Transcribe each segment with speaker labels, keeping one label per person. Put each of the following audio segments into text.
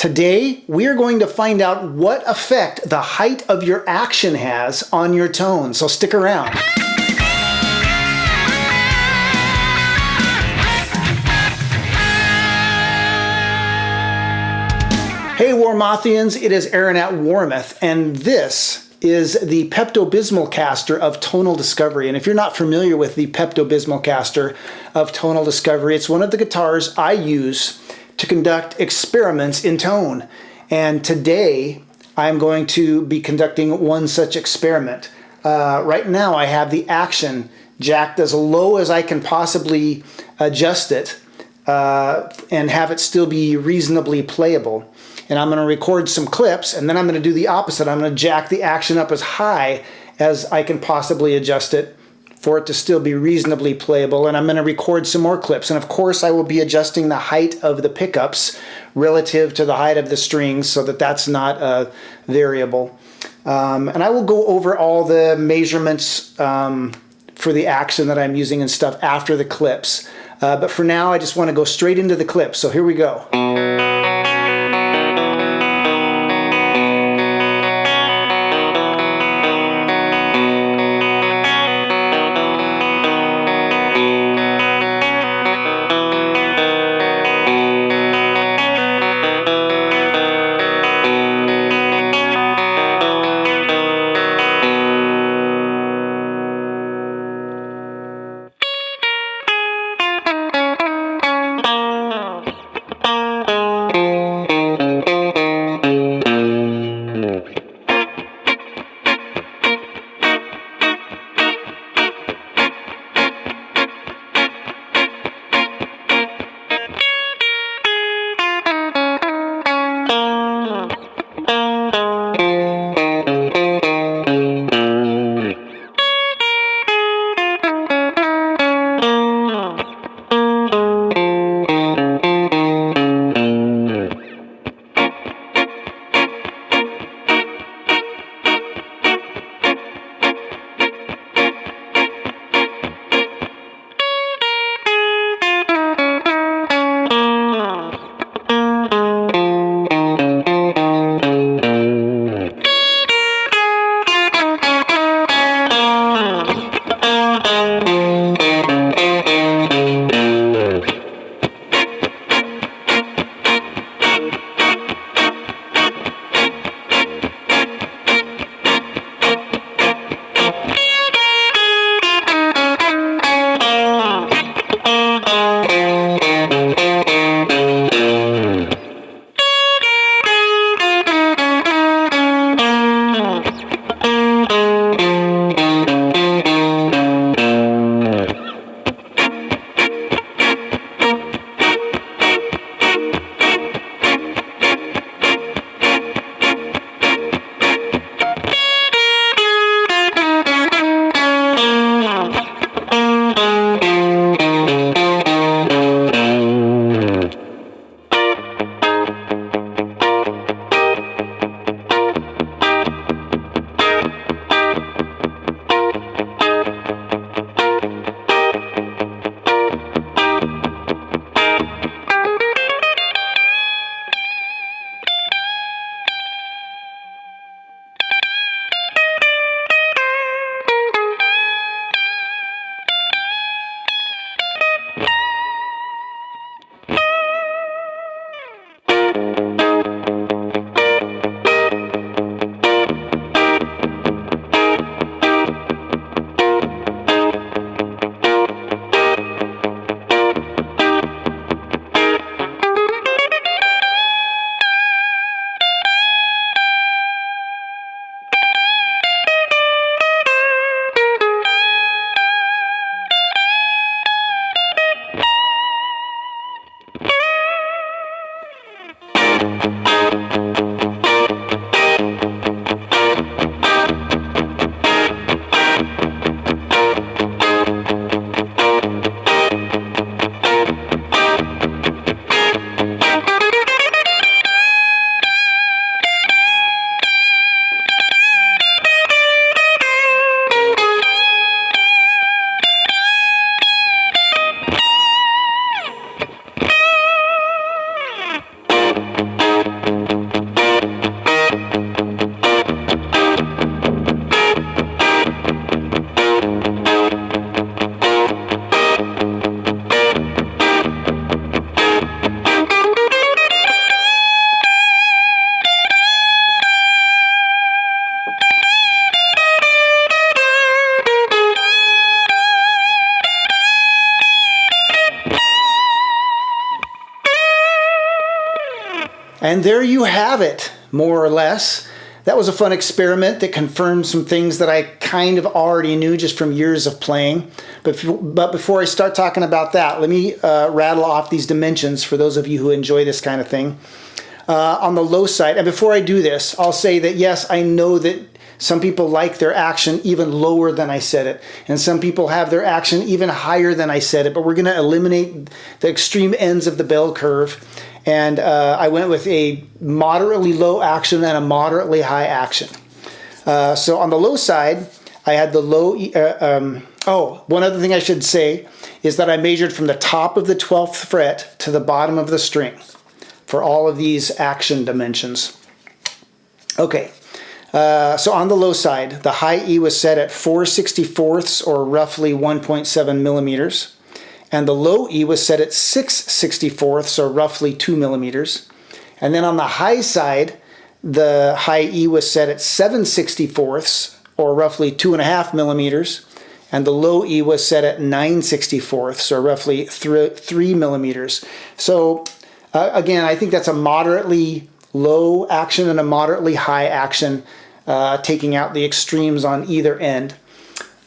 Speaker 1: Today, we are going to find out what effect the height of your action has on your tone, so stick around. Hey Warmothians, it is Aaron at Warmoth, and this is the Pepto-Bismol caster of tonal discovery. And if you're not familiar with the Pepto-Bismol caster of tonal discovery, it's one of the guitars I use to conduct experiments in tone. And today I'm going to be conducting one such experiment. Right now I have the action jacked as low as I can possibly adjust it and have it still be reasonably playable. And I'm going to record some clips, and then I'm going to do the opposite. I'm going to jack the action up as high as I can possibly adjust it for it to still be reasonably playable, and I'm going to record some more clips. And of course I will be adjusting the height of the pickups relative to the height of the strings so that that's not a variable. And I will go over all the measurements for the action that I'm using and stuff after the clips. But for now I just want to go straight into the clips, so here we go. And there you have it, more or less. That was a fun experiment that confirmed some things that I kind of already knew just from years of playing. But before I start talking about that, let me rattle off these dimensions for those of you who enjoy this kind of thing. On the low side, and before I do this, I'll say that yes, I know that some people like their action even lower than I set it, and some people have their action even higher than I set it, but we're going to eliminate the extreme ends of the bell curve, and I went with a moderately low action and a moderately high action. So on the low side, I had the low, one other thing I should say is that I measured from the top of the 12th fret to the bottom of the string for all of these action dimensions. Okay. So on the low side, the high E was set at 4/64ths, or roughly 1.7 millimeters, and the low E was set at 6/64ths, or roughly 2 millimeters. And then on the high side, the high E was set at 7/64ths, or roughly 2.5 millimeters, and the low E was set at 9/64ths, or roughly 3 millimeters. So again, I think that's a moderately low action and a moderately high action, taking out the extremes on either end.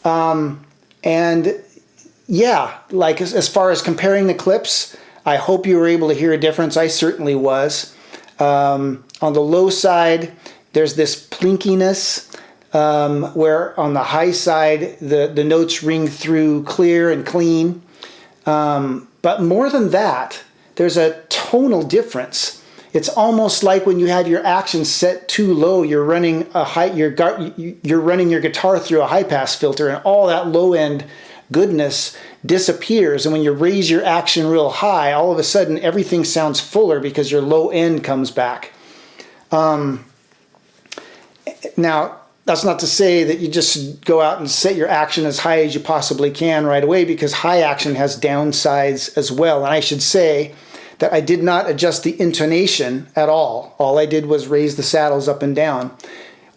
Speaker 1: And yeah, like as far as comparing the clips, I hope you were able to hear a difference. I certainly was. On the low side, there's this plinkiness, where on the high side, the notes ring through clear and clean. But more than that, there's a tonal difference. It's almost like when you have your action set too low, you're running your guitar through a high pass filter, and all that low end goodness disappears. And when you raise your action real high, all of a sudden everything sounds fuller because your low end comes back. Now, that's not to say that you just go out and set your action as high as you possibly can right away, because high action has downsides as well. And I should say that I did not adjust the intonation at all. All I did was raise the saddles up and down.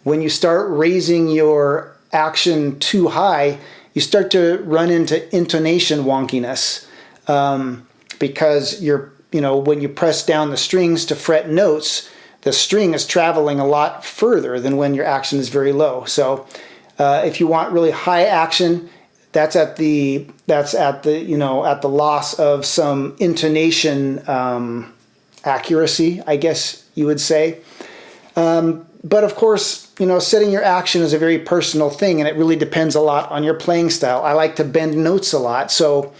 Speaker 1: When you start raising your action too high, you start to run into intonation wonkiness, because when you press down the strings to fret notes, the string is traveling a lot further than when your action is very low. So if you want really high action, that's at the loss of some intonation accuracy, I guess you would say. But of course, setting your action is a very personal thing, and it really depends a lot on your playing style. I like to bend notes a lot, so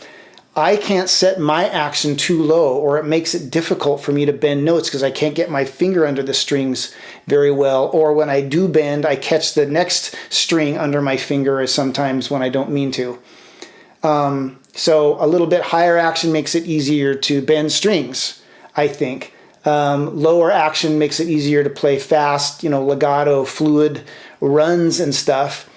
Speaker 1: I can't set my action too low, or it makes it difficult for me to bend notes because I can't get my finger under the strings very well. Or when I do bend, I catch the next string under my finger sometimes when I don't mean to. So a little bit higher action makes it easier to bend strings, I think. Lower action makes it easier to play fast, legato, fluid runs and stuff.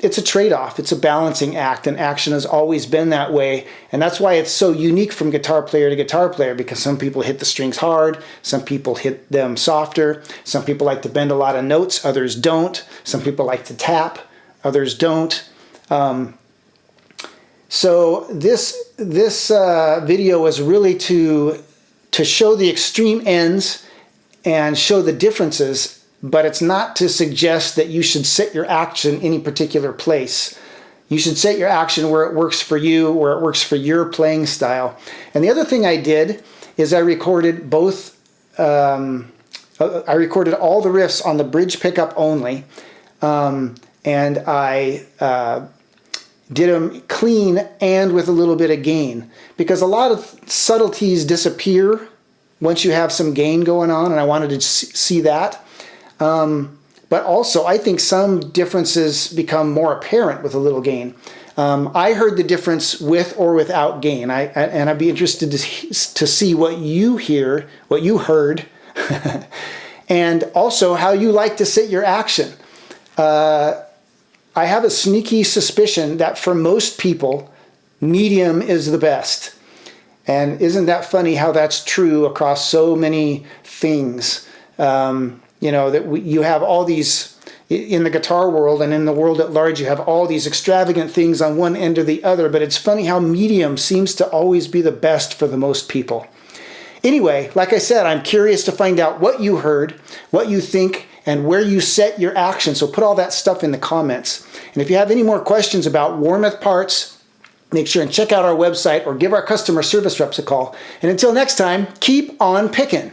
Speaker 1: It's a trade-off. It's a balancing act, and action has always been that way. And that's why it's so unique from guitar player to guitar player, because some people hit the strings hard, some people hit them softer, some people like to bend a lot of notes, others don't. Some people like to tap, others don't. So this video was really to show the extreme ends and show the differences, but it's not to suggest that you should set your action any particular place. You should set your action where it works for you, where it works for your playing style. And the other thing I did is I recorded both. I recorded all the riffs on the bridge pickup only, and I did them clean and with a little bit of gain, because a lot of subtleties disappear once you have some gain going on, and I wanted to see that. But also, I think some differences become more apparent with a little gain. I heard the difference with or without gain, and I'd be interested to see what you heard, and also how you like to set your action. I have a sneaky suspicion that for most people, medium is the best. And isn't that funny how that's true across so many things? You have all these, in the guitar world and in the world at large, you have all these extravagant things on one end or the other, but it's funny how medium seems to always be the best for the most people. Anyway, like I said, I'm curious to find out what you heard, what you think, and where you set your action. So put all that stuff in the comments. And if you have any more questions about Warmoth parts, make sure and check out our website or give our customer service reps a call. And until next time, keep on picking.